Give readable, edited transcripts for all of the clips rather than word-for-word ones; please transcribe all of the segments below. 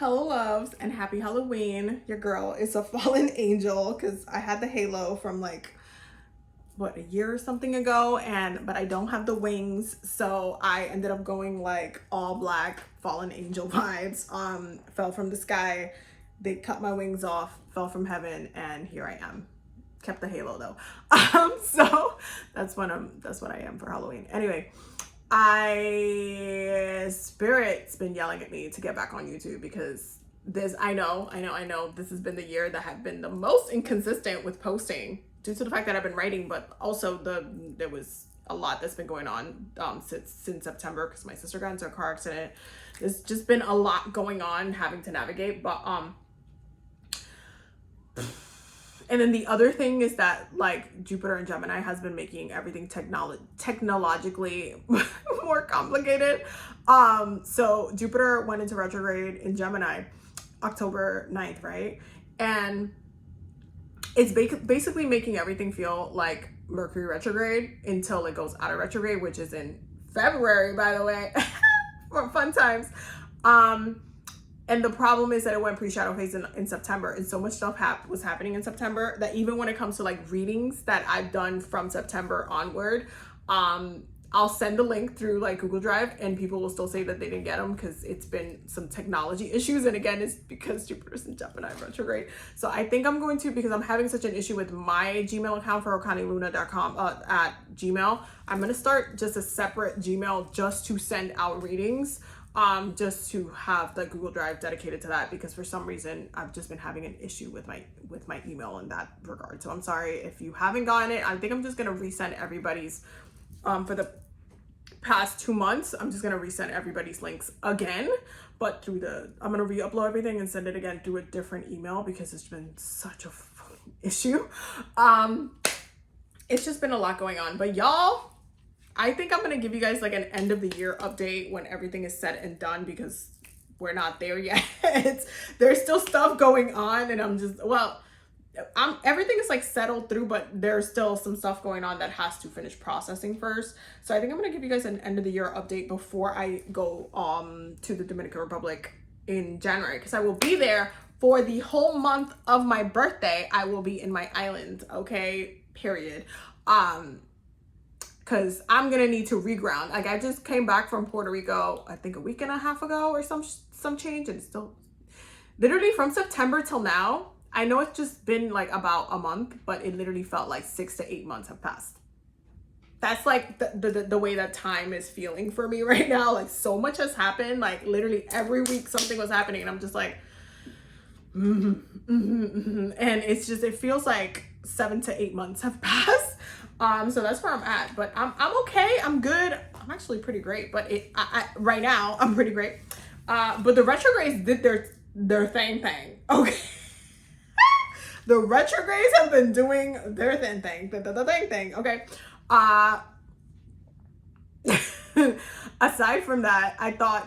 Hello loves and happy Halloween. Your girl is a fallen angel because I had the halo from like what, a year or something ago, but I don't have the wings, so I ended up going like all black fallen angel vibes. Fell from the sky, they cut my wings off, fell from heaven, and here I am. Kept the halo though. So that's what I am for Halloween. Anyway, Spirit's been yelling at me to get back on YouTube because I know this has been the year that have been the most inconsistent with posting due to the fact that I've been writing, but also there was a lot that's been going on since September because my sister got into a car accident. There's just been a lot going on having to navigate, but and then the other thing is that like Jupiter and Gemini has been making everything technologically more complicated. So Jupiter went into retrograde in Gemini October 9th, right? And it's basically making everything feel like Mercury retrograde until it goes out of retrograde, which is in February, by the way, for fun times. And the problem is that it went pre-shadow phase in September, and so much stuff was happening in September that even when it comes to like readings that I've done from September onward, I'll send the link through like Google Drive and people will still say that they didn't get them because it's been some technology issues. And again, it's because Jupiter's in Gemini retrograde. So I think I'm going to, because I'm having such an issue with my Gmail account for OkaniLuna.com at Gmail, I'm going to start just a separate Gmail just to send out readings. Just to have the Google Drive dedicated to that, because for some reason I've just been having an issue with my email in that regard. So I'm sorry if you haven't gotten it. I think I'm just gonna resend everybody's for the past 2 months. I'm just gonna resend everybody's links again, but I'm gonna re-upload everything and send it again through a different email because it's been such a fucking issue. It's just been a lot going on, but y'all, I think I'm going to give you guys like an end of the year update when everything is said and done, because we're not there yet. There's still stuff going on, and everything is like settled through, but there's still some stuff going on that has to finish processing first. So I think I'm going to give you guys an end of the year update before I go to the Dominican Republic in January, because I will be there for the whole month of my birthday. I will be in my island, okay, period. Because I'm gonna need to reground. Like, I just came back from Puerto Rico, I think a week and a half ago or some change, and it's still literally from September till now. I know it's just been like about a month, but it literally felt like 6 to 8 months have passed. That's like the way that time is feeling for me right now. Like, so much has happened. Like, literally every week something was happening, and I'm just like, and it's just, it feels like 7 to 8 months have passed. So that's where I'm at, but I'm okay. I'm good. I'm actually pretty great, but right now I'm pretty great. But the retrogrades did their thing. Okay. The retrogrades have been doing their thing. Okay. Aside from that, I thought,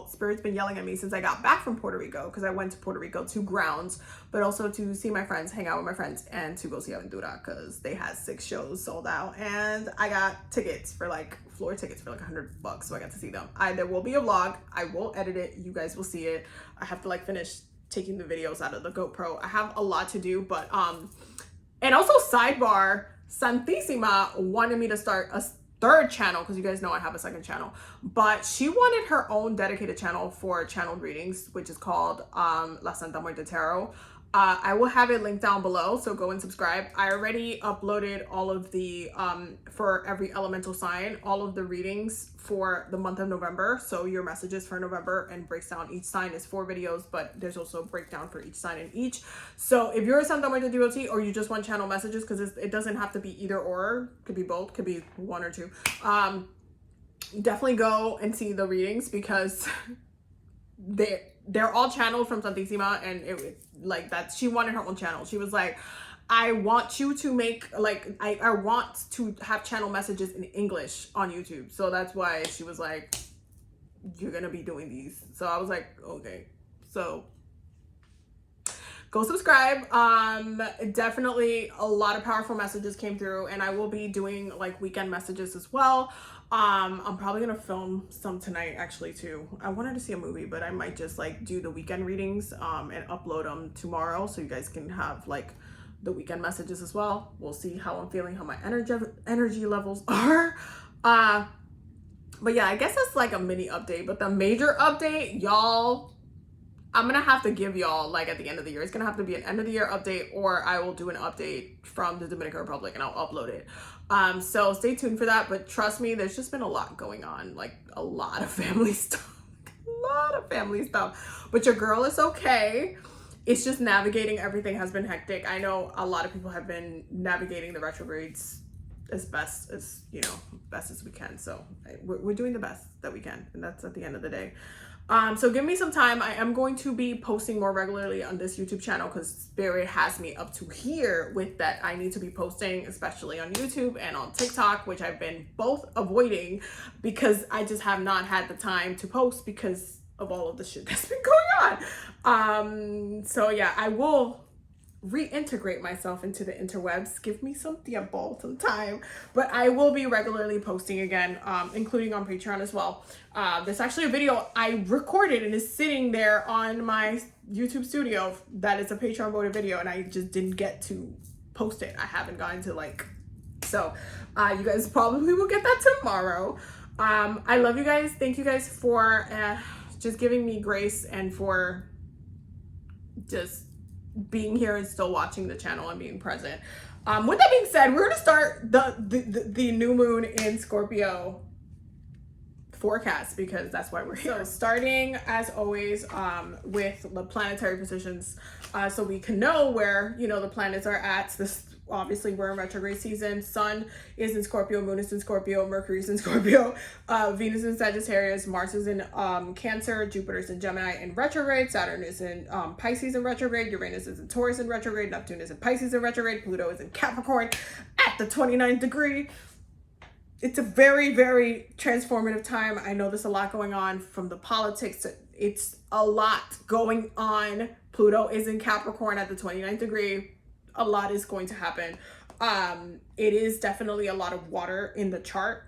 Spirit's been yelling at me since I got back from Puerto Rico, because I went to Puerto Rico to grounds, but also to see my friends, hang out with my friends, and to go see Aventura, because they had 6 shows sold out, and I got tickets for like floor tickets for like $100, so I got to see them. There will be a vlog. I will edit it. You guys will see it. I have to like finish taking the videos out of the GoPro. I have a lot to do, but and also sidebar, Santissima wanted me to start a third channel, because you guys know I have a second channel, but she wanted her own dedicated channel for channeled readings, which is called La Santa Muerte Tarot. I will have it linked down below, so go and subscribe. I already uploaded all of the for every elemental sign, all of the readings for the month of November. So your messages for November, and breaks down each sign is 4 videos, but there's also a breakdown for each sign in each. So if you're a Santa Muerte devotee, or you just want channel messages, because it doesn't have to be either or, could be both, could be 1 or 2, definitely go and see the readings, because they're all channeled from Santissima, and it like that. She wanted her own channel. She was like, I want you to make like, I want to have channel messages in English on YouTube. So that's why she was like, you're gonna be doing these. So I was like, okay. So go subscribe. Definitely a lot of powerful messages came through, and I will be doing like weekend messages as well. I'm probably gonna film some tonight actually too. I wanted to see a movie, but I might just like do the weekend readings and upload them tomorrow so you guys can have like the weekend messages as well. We'll see how I'm feeling, how my energy levels are. But yeah, I guess it's like a mini update, but the major update, y'all, I'm gonna have to give y'all like at the end of the year. It's gonna have to be an end of the year update, or I will do an update from the Dominican Republic and I'll upload it. So stay tuned for that. But trust me, there's just been a lot going on, like a lot of family stuff, a lot of family stuff. But your girl is okay. It's just navigating everything has been hectic. I know a lot of people have been navigating the retrogrades as best as, you know, best as we can. So we're doing the best that we can, and that's at the end of the day. So give me some time. I am going to be posting more regularly on this YouTube channel because Spirit has me up to here with that I need to be posting, especially on YouTube and on TikTok, which I've been both avoiding because I just have not had the time to post because of all of the shit that's been going on. So yeah, I will reintegrate myself into the interwebs. Give me some time, but I will be regularly posting again, including on Patreon as well. There's actually a video I recorded and is sitting there on my YouTube studio that is a Patreon voted video, and I just didn't get to post it. I haven't gotten to so you guys probably will get that tomorrow. I love you guys. Thank you guys for just giving me grace and for just being here and still watching the channel and being present. With that being said, we're gonna start the new moon in Scorpio forecast because that's why we're here. So starting as always with the planetary positions, so we can know where, you know, the planets are at. This obviously we're in retrograde season. Sun is in Scorpio, Moon is in Scorpio, Mercury is in Scorpio, Venus is in Sagittarius, Mars is in Cancer, Jupiter is in Gemini in retrograde, Saturn is in Pisces in retrograde, Uranus is in Taurus in retrograde, Neptune is in Pisces in retrograde, Pluto is in Capricorn at the 29th degree. It's a very, very transformative time. I know there's a lot going on from the politics. It's a lot going on. Pluto is in Capricorn at the 29th degree. A lot is going to happen. It is definitely a lot of water in the chart,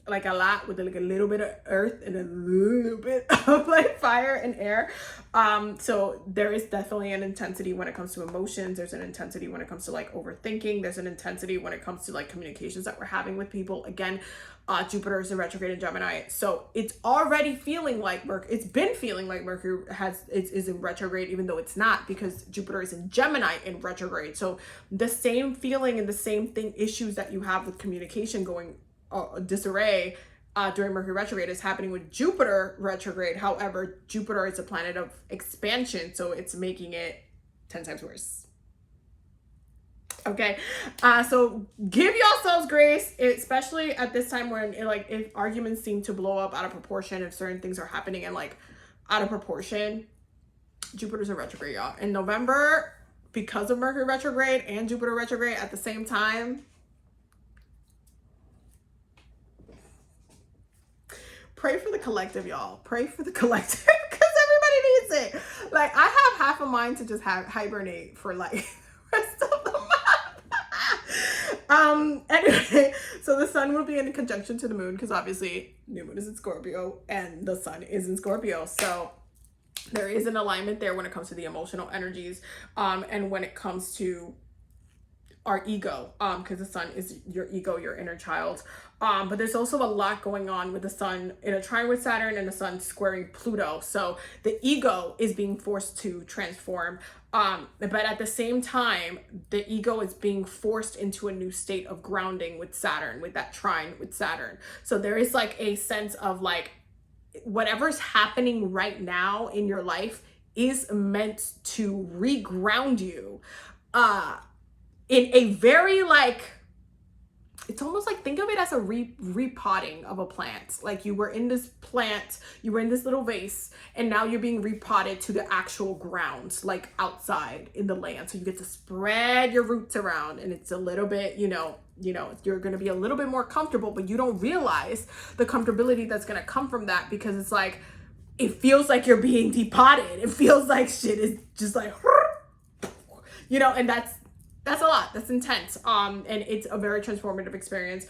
like a lot with like a little bit of earth and a little bit of like fire and air. So there is definitely an intensity when it comes to emotions. There's an intensity when it comes to like overthinking. There's an intensity when it comes to like communications that we're having with people. Again, Jupiter is in retrograde in Gemini, so it's already feeling like it's been feeling like Mercury is in retrograde, even though it's not, because Jupiter is in Gemini in retrograde. So the same feeling and the same thing, issues that you have with communication going disarray during Mercury retrograde is happening with Jupiter retrograde. However, Jupiter is a planet of expansion, so it's making it 10 times worse. Okay, so give yourselves grace, especially at this time when if arguments seem to blow up out of proportion, if certain things are happening and like out of proportion. Jupiter's in retrograde, y'all. In November, because of Mercury retrograde and Jupiter retrograde at the same time, pray for the collective, y'all. Pray for the collective because everybody needs it. Like, I have half a mind to just hibernate for like the rest of the month. Anyway, so the sun will be in conjunction to the moon because obviously new moon is in Scorpio and the sun is in Scorpio. So there is an alignment there when it comes to the emotional energies, and when it comes to our ego, because the sun is your ego, your inner child. But there's also a lot going on with the sun in a trine with Saturn and the sun squaring Pluto. So the ego is being forced to transform. But at the same time, the ego is being forced into a new state of grounding with Saturn, with that trine with Saturn. So there is like a sense of like, whatever's happening right now in your life is meant to reground you in a very like, it's almost like, think of it as a repotting of a plant. Like you were in this plant, you were in this little vase, and now you're being repotted to the actual ground, like outside in the land. So you get to spread your roots around, and it's a little bit, you know, you're going to be a little bit more comfortable, but you don't realize the comfortability that's going to come from that, because it's like, it feels like you're being depotted. It feels like shit is just like, you know, and that's a lot. That's intense. And it's a very transformative experience.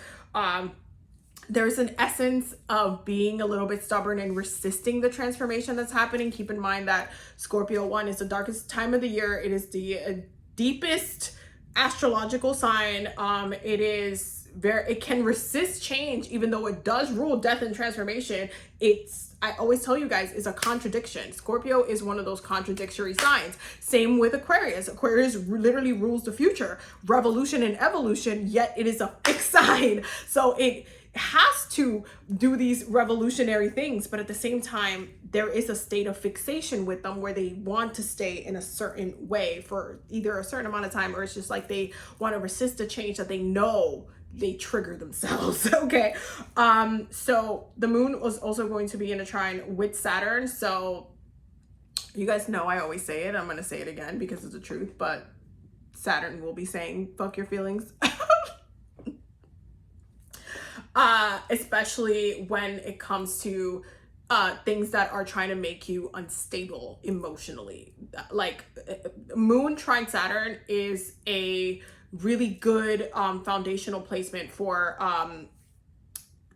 there's an essence of being a little bit stubborn and resisting the transformation that's happening. Keep in mind that Scorpio 1 is the darkest time of the year. It is the deepest astrological sign. It can resist change, even though it does rule death and transformation. I always tell you guys, is a contradiction. Scorpio is one of those contradictory signs. Same with Aquarius. Aquarius literally rules the future, revolution and evolution, yet it is a fixed sign. So it has to do these revolutionary things, but at the same time, there is a state of fixation with them where they want to stay in a certain way for either a certain amount of time, or it's just like they want to resist a change that they know they trigger themselves. Okay. So the moon was also going to be in a trine with Saturn. So you guys know I always say it. I'm going to say it again because it's the truth, but Saturn will be saying, fuck your feelings. Especially when it comes to things that are trying to make you unstable emotionally. Like moon trine Saturn is a really good foundational placement for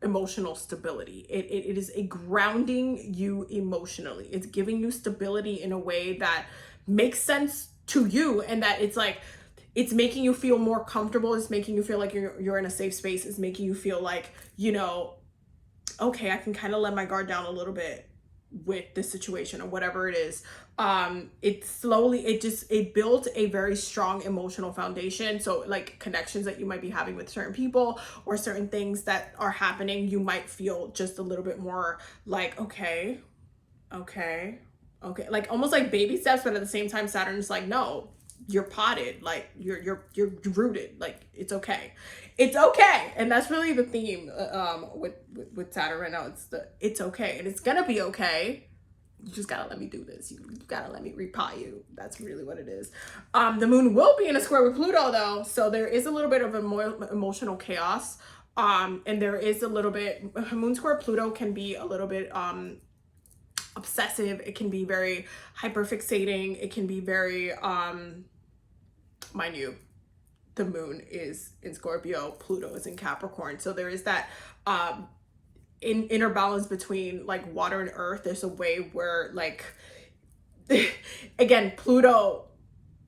emotional stability. It is a grounding you emotionally. It's giving you stability in a way that makes sense to you, and that it's like it's making you feel more comfortable. It's making you feel like you're in a safe space. It's making you feel like, you know, okay, I can kind of let my guard down a little bit with this situation or whatever it is. It builds a very strong emotional foundation. So like connections that you might be having with certain people or certain things that are happening, you might feel just a little bit more like, okay, like almost like baby steps, but at the same time, Saturn's like, no, you're potted, like you're rooted, like it's okay. And that's really the theme with Saturn right now. It's okay, and it's gonna be okay. You just gotta let me do this. You gotta let me repot you. That's really what it is. The moon will be in a square with Pluto though, so there is a little bit of emotional chaos. And there is a little bit, moon square Pluto can be a little bit obsessive. It can be very hyperfixating. It can be very mind you, the moon is in Scorpio, Pluto is in Capricorn. So there is that inner balance between like water and earth. There's a way where like, again, Pluto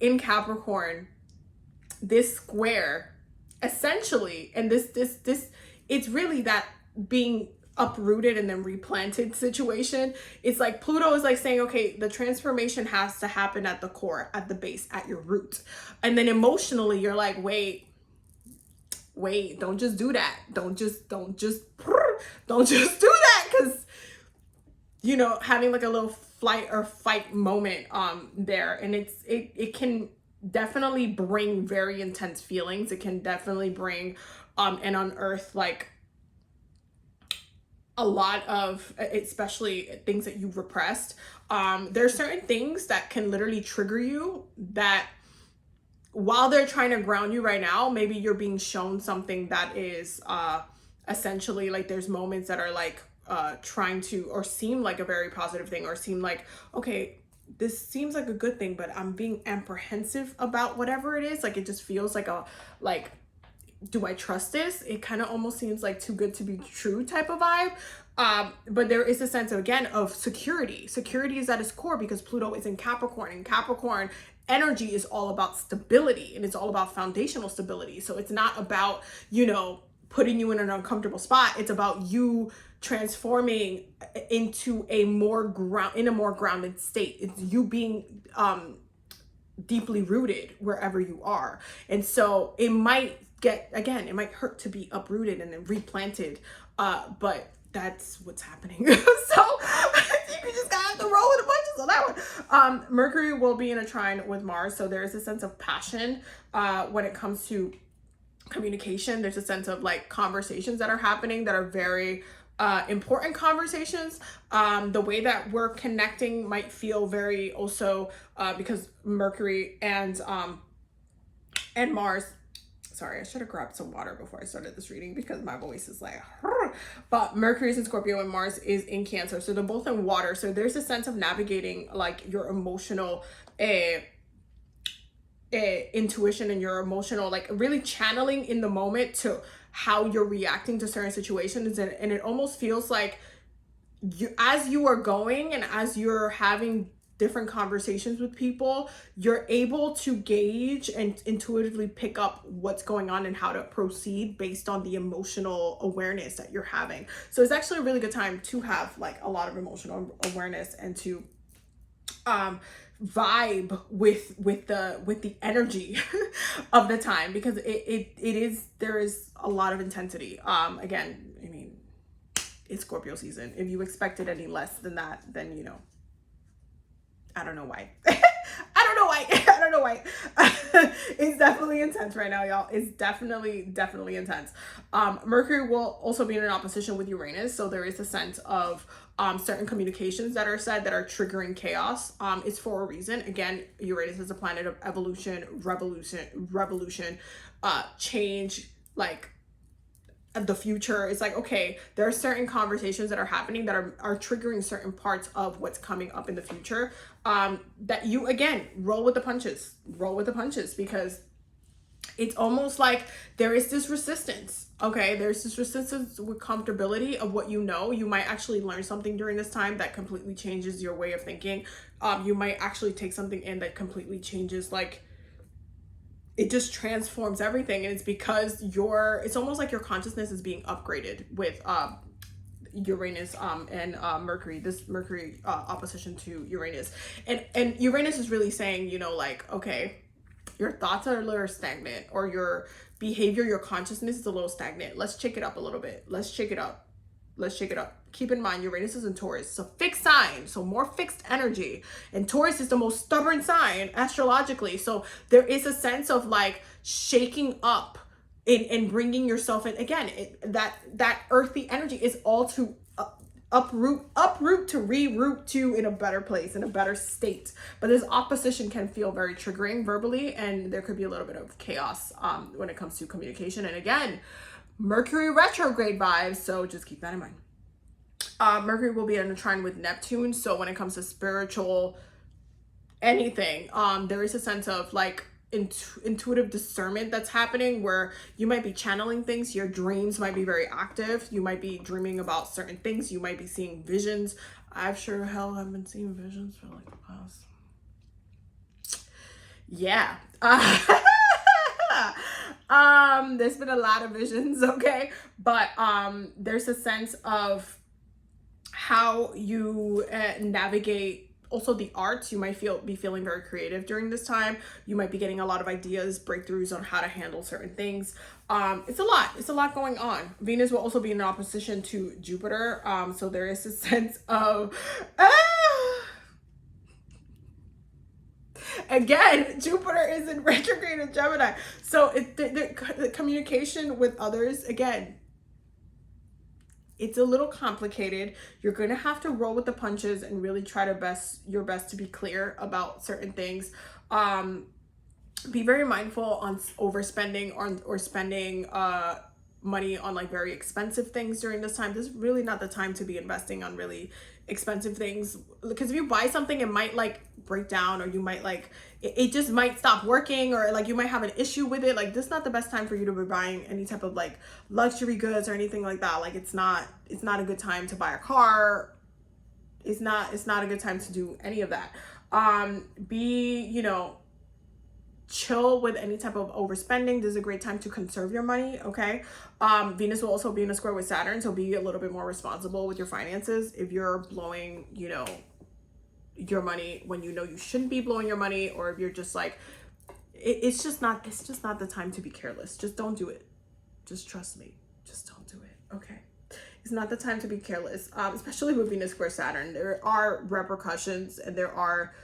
in Capricorn, this square essentially, and this, it's really that being uprooted and then replanted situation. It's like Pluto is like saying, okay, the transformation has to happen at the core, at the base, at your root. And then emotionally you're like, wait, don't just do that. Don't just do that. Cause you know, having like a little flight or fight moment there. And it can definitely bring very intense feelings. It can definitely bring and unearth like a lot of, especially things that you've repressed. There are certain things that can literally trigger you that while they're trying to ground you right now, maybe you're being shown something that is essentially like there's moments that are like trying to, or seem like a very positive thing, or seem like, okay, this seems like a good thing, but I'm being apprehensive about whatever it is. Like it just feels like do I trust this? It kind of almost seems like too good to be true type of vibe. But there is a sense of, again, of security. Security is at its core because Pluto is in Capricorn, and Capricorn energy is all about stability, and it's all about foundational stability. So it's not about, you know, putting you in an uncomfortable spot. It's about you transforming into a more grounded state. It's you being deeply rooted wherever you are. And so it might it might hurt to be uprooted and then replanted, but that's what's happening. So you just gotta have to roll with the punches on that one. Mercury will be in a trine with Mars, so there is a sense of passion when it comes to communication. There's a sense of like conversations that are happening that are very important conversations. The way that we're connecting might feel very also because Mercury and Mars. Sorry, I should have grabbed some water before I started this reading because my voice is like, but Mercury is in Scorpio and Mars is in Cancer. So they're both in water. So there's a sense of navigating like your emotional intuition and your emotional, like really channeling in the moment to how you're reacting to certain situations, and it almost feels like as you are going and as you're having different conversations with people, you're able to gauge and intuitively pick up what's going on and how to proceed based on the emotional awareness that you're having. So it's actually a really good time to have like a lot of emotional awareness and to vibe with the energy of the time, because there is a lot of intensity. Again, I mean, it's Scorpio season. If you expected any less than that, then, you know, I don't know why. I don't know why. I don't know why. It's definitely intense right now, y'all. It's definitely intense. Mercury will also be in an opposition with Uranus, so there is a sense of certain communications that are said that are triggering chaos. It's for a reason. Again, Uranus is a planet of evolution, revolution, change, like the future. Is like, okay, there are certain conversations that are happening that are triggering certain parts of what's coming up in the future, that you, again, roll with the punches, because it's almost like there is this resistance. Okay, there's this resistance with comfortability of what you know. You might actually learn something during this time that completely changes your way of thinking. You might actually take something in that completely changes, like, it just transforms everything. And it's because it's almost like your consciousness is being upgraded with Uranus and Mercury, this Mercury opposition to Uranus. And Uranus is really saying, you know, like, okay, your thoughts are a little stagnant, or your behavior, your consciousness is a little stagnant. Let's shake it up a little bit. Let's shake it up. Keep in mind, Uranus is in Taurus. It's a fixed sign, so more fixed energy. And Taurus is the most stubborn sign astrologically. So there is a sense of like shaking up and bringing yourself in. Again, that earthy energy is all to uproot to reroute to in a better place, in a better state. But this opposition can feel very triggering verbally, and there could be a little bit of chaos when it comes to communication. And again, Mercury retrograde vibes, so just keep that in mind. Mercury will be in a trine with Neptune, so when it comes to spiritual anything, there is a sense of like intuitive discernment that's happening, where you might be channeling things. Your dreams might be very active. You might be dreaming about certain things. You might be seeing visions. I've sure hell have been seeing visions for like the past, yeah. There's been a lot of visions, okay, but there's a sense of how you navigate also the arts. You might be feeling very creative during this time. You might be getting a lot of ideas, breakthroughs on how to handle certain things. It's a lot going on. Venus will also be in opposition to Jupiter, so there is a sense of again, Jupiter is in retrograde in Gemini, so the communication with others, again, it's a little complicated. You're going to have to roll with the punches and really try your best to be clear about certain things. Be very mindful on overspending or spending money on like very expensive things during this time. This is really not the time to be investing on really expensive things, because if you buy something, it might like break down, or you might like it just might stop working, or like you might have an issue with it. Like, this is not the best time for you to be buying any type of like luxury goods or anything like that. Like, it's not a good time to buy a car. It's not a good time to do any of that. You know, chill with any type of overspending. This is a great time to conserve your money, okay? Venus will also be in a square with Saturn, so be a little bit more responsible with your finances. If you're blowing, you know, your money when you know you shouldn't be blowing your money, or if you're just like, it's just not the time to be careless. Just don't do it. Just trust me. Just don't do it, okay? It's not the time to be careless, especially with Venus square Saturn. There are repercussions and there are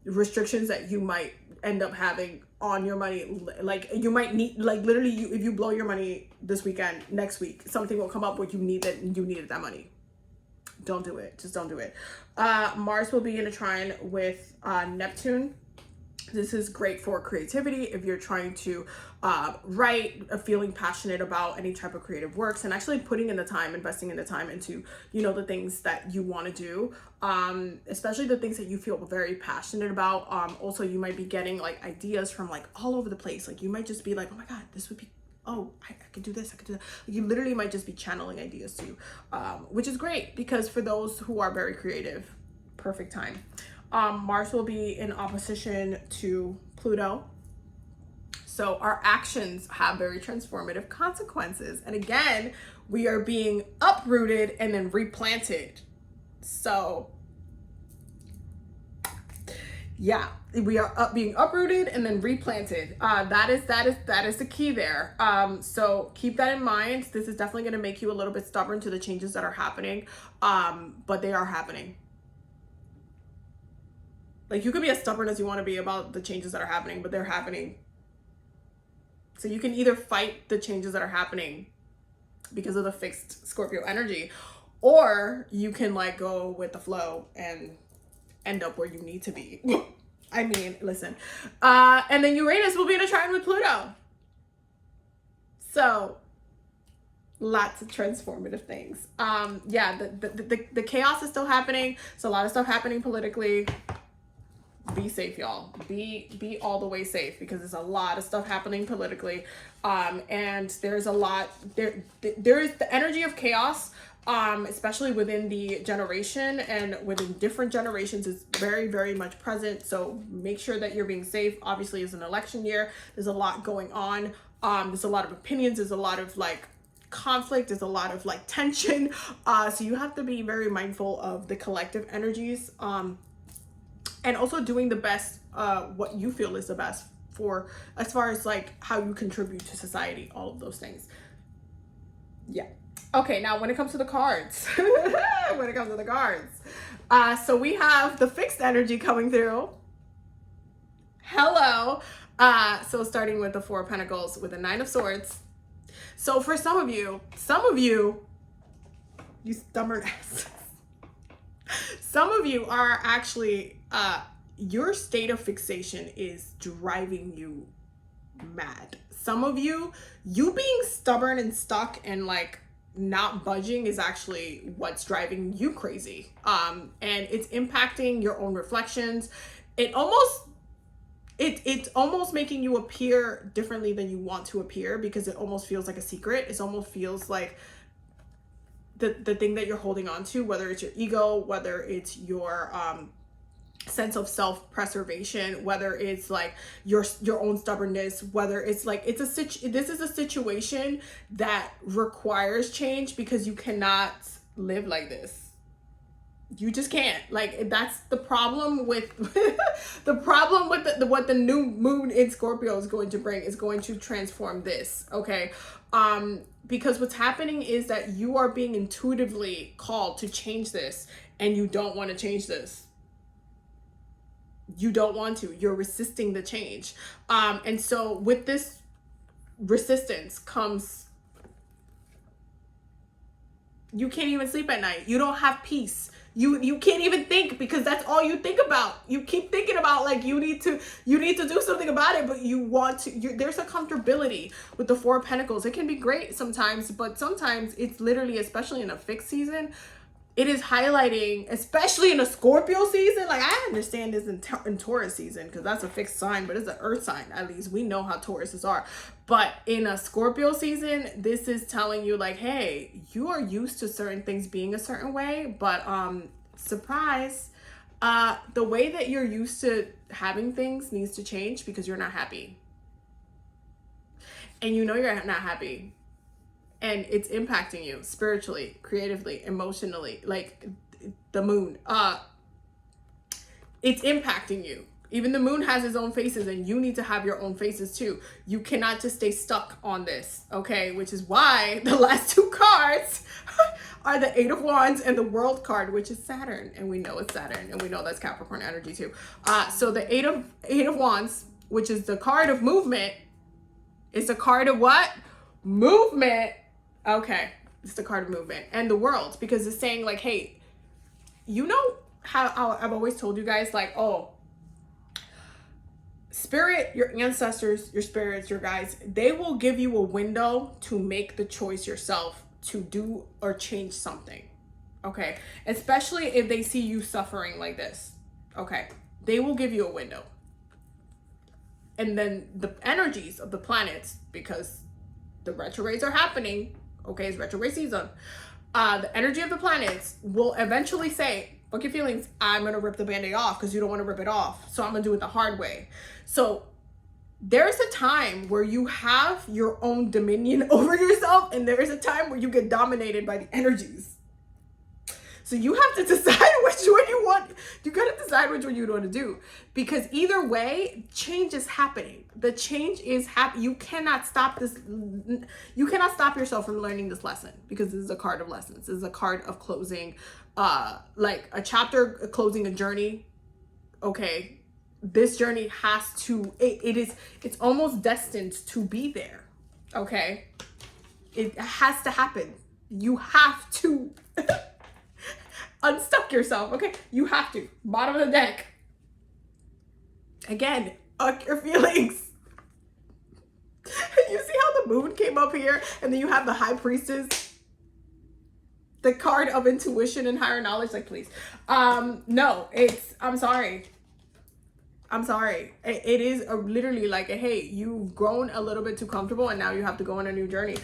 restrictions that you might end up having on your money. Like, you might need, like, literally, if you blow your money this weekend, next week something will come up where you needed that money. Don't do it. Just don't do it. Mars will be in a trine with Neptune. This is great for creativity if you're trying to write, feeling passionate about any type of creative works, and actually putting in the time, investing in the time into, you know, the things that you want to do, especially the things that you feel very passionate about. Also, you might be getting like ideas from like all over the place. Like, you might just be like, oh my God, this would be oh, I could do this, I could do that. You literally might just be channeling ideas to you, which is great because for those who are very creative, perfect time. Mars will be in opposition to Pluto. So our actions have very transformative consequences. And again, we are being uprooted and then replanted. So yeah, we are being uprooted and then replanted. That is the key there. So keep that in mind. This is definitely going to make you a little bit stubborn to the changes that are happening. But they are happening. Like, you could be as stubborn as you want to be about the changes that are happening, but they're happening. So you can either fight the changes that are happening because of the fixed Scorpio energy, or you can like go with the flow and end up where you need to be. I mean, listen. And then Uranus will be in a trine with Pluto. So lots of transformative things. Yeah, the chaos is still happening. So a lot of stuff happening politically. Be safe, y'all. Be all the way safe, because there's a lot of stuff happening politically. And there's a lot there is the energy of chaos, especially within the generation and within different generations, is very, very much present. So make sure that you're being safe. Obviously, it's an election year. There's a lot going on. There's a lot of opinions. There's a lot of like conflict. There's a lot of like tension. So you have to be very mindful of the collective energies. And also doing the best, what you feel is the best for, as far as like how you contribute to society, all of those things. Yeah. Okay, now when it comes to the cards, so we have the fixed energy coming through. Hello. So starting with the Four of Pentacles with the Nine of Swords. So for some of you, you stubborn asses. Some of you are actually, your state of fixation is driving you mad. Some of you being stubborn and stuck and like not budging is actually what's driving you crazy. And it's impacting your own reflections. It's almost making you appear differently than you want to appear, because it almost feels like a secret. It almost feels like the thing that you're holding on to, whether it's your ego, whether it's your sense of self-preservation, whether it's like your own stubbornness, whether it's like this is a situation that requires change, because you cannot live like this. You just can't. Like, that's the problem with what the new moon in Scorpio is going to bring, is going to transform this. Okay. Because what's happening is that you are being intuitively called to change this, and you don't want to change this. You don't want to. You're resisting the change. And so with this resistance comes, you can't even sleep at night. You don't have peace. You can't even think, because that's all you think about. You keep thinking about like you need to do something about it, but you want to. There's a comfortability with the Four of Pentacles. It can be great sometimes, but sometimes it's literally, especially in a fixed season, it is highlighting, especially in a Scorpio season. Like, I understand this in Taurus season, because that's a fixed sign, but it's an earth sign. At least we know how Tauruses are. But in a Scorpio season, this is telling you like, hey, you are used to certain things being a certain way, but surprise, the way that you're used to having things needs to change, because you're not happy. And you know you're not happy. And it's impacting you spiritually, creatively, emotionally, like the moon. It's impacting you. Even the moon has its own phases, and you need to have your own phases too. You cannot just stay stuck on this, okay? Which is why the last two cards are the Eight of Wands and the World card, which is Saturn. And we know it's Saturn, and we know that's Capricorn energy too. So the Eight of Wands, which is the card of movement, is a card of what? Movement. Okay, it's the card of movement. And the World, because it's saying like, hey, you know how I've always told you guys, like, oh, spirit, your ancestors, your spirits, your guides, they will give you a window to make the choice yourself to do or change something. Okay, especially if they see you suffering like this. Okay, they will give you a window. And then the energies of the planets, because the retrogrades are happening. Okay, it's retrograde season. The energy of the planets will eventually say, fuck your feelings, I'm gonna rip the band-aid off because you don't want to rip it off. So I'm gonna do it the hard way. So there's a time where you have your own dominion over yourself, and there is a time where you get dominated by the energies. So you have to decide which one you want. You gotta decide which one you want to do, because either way, change is happening. The change is happening. You cannot stop this. You cannot stop yourself from learning this lesson, because this is a card of lessons. This is a card of closing, like a chapter, closing a journey. Okay, this journey has to. It's almost destined to be there. Okay, it has to happen. You have to. Unstuck yourself, okay? You have to. Bottom of the deck. Again, uck your feelings. You see how the moon came up here, and then you have the high priestess, the card of intuition and higher knowledge. Like, please. No, I'm sorry. I'm sorry. It is literally like, hey, you've grown a little bit too comfortable, and now you have to go on a new journey.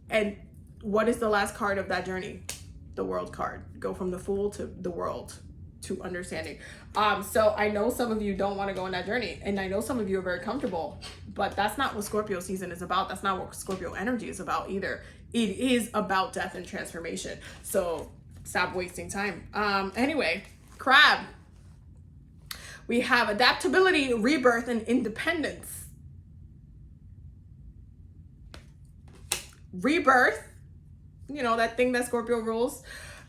And what is the last card of that journey? The world card. Go from the fool to the world to understanding. So I know some of you don't want to go on that journey, and I know some of you are very comfortable, but that's not what Scorpio season is about. That's not what Scorpio energy is about either. It is about death and transformation. So stop wasting time. Anyway, crab. We have adaptability, rebirth, and independence. Rebirth, you know, that thing that Scorpio rules.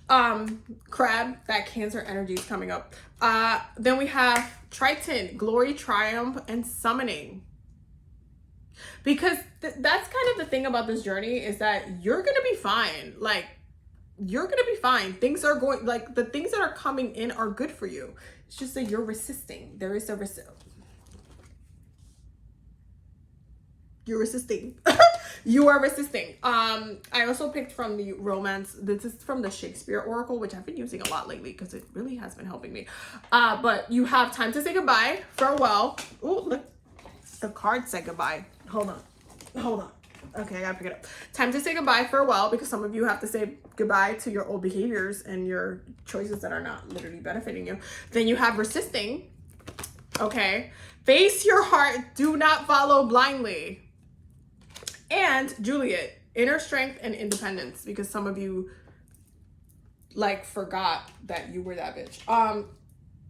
Crab, that Cancer energy is coming up. Then we have Triton, glory, triumph, and summoning. Because that's kind of the thing about this journey, is that you're gonna be fine. Like, you're gonna be fine. Things are going, like, the things that are coming in are good for you. It's just that you're resisting. There is a you're resisting. You are resisting. I also picked from the romance. This is from the Shakespeare Oracle, which I've been using a lot lately because it really has been helping me. But you have time to say goodbye, farewell. Oh, look, the card said goodbye. Hold on. Okay, I gotta pick it up. Time to say goodbye, farewell, because some of you have to say goodbye to your old behaviors and your choices that are not literally benefiting you. Then you have resisting. Okay, face your heart. Do not follow blindly. And Juliet, inner strength and independence, because some of you like forgot that you were that bitch.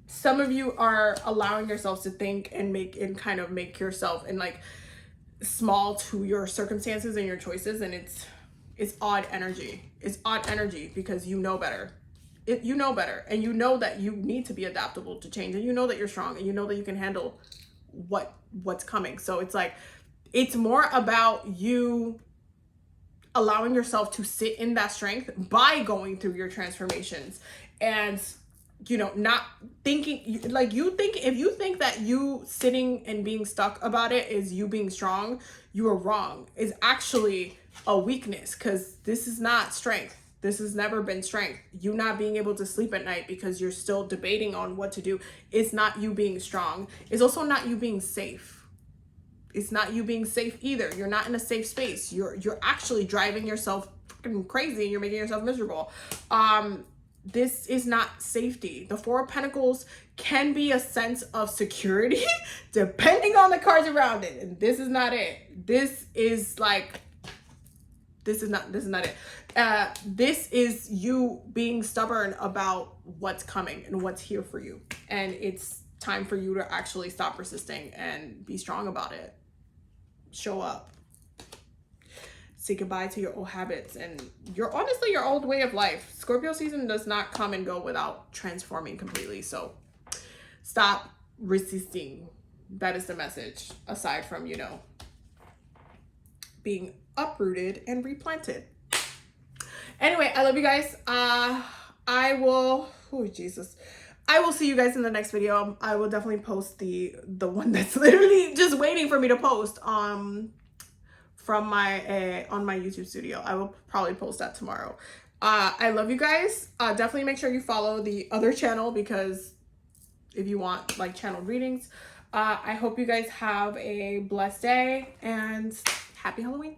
Some of you are allowing yourselves to think and make yourself and like small to your circumstances and your choices, and it's odd energy. It's odd energy because you know better. You know better, and you know that you need to be adaptable to change, and you know that you're strong, and you know that you can handle what's coming. So it's like, it's more about you allowing yourself to sit in that strength by going through your transformations, and, you know, not thinking like if you think that you sitting and being stuck about it is you being strong, you are wrong. It's actually a weakness, because this is not strength. This has never been strength. You not being able to sleep at night because you're still debating on what to do. It's not you being strong. It's also not you being safe. It's not you being safe either. You're not in a safe space. You're actually driving yourself fucking crazy, and you're making yourself miserable. This is not safety. The Four of Pentacles can be a sense of security depending on the cards around it. And this is not it. This is not it. This is you being stubborn about what's coming and what's here for you. And it's time for you to actually stop resisting and be strong about it. Show up. Say goodbye to your old habits and your old way of life. Scorpio season does not come and go without transforming completely. So stop resisting. That is the message, aside from, you know, being uprooted and replanted. Anyway, I love you guys. I will see you guys in the next video. I will definitely post the one that's literally just waiting for me to post from my on my YouTube studio. I will probably post that tomorrow. I love you guys. Definitely make sure you follow the other channel, because if you want like channel readings. I hope you guys have a blessed day, and happy Halloween.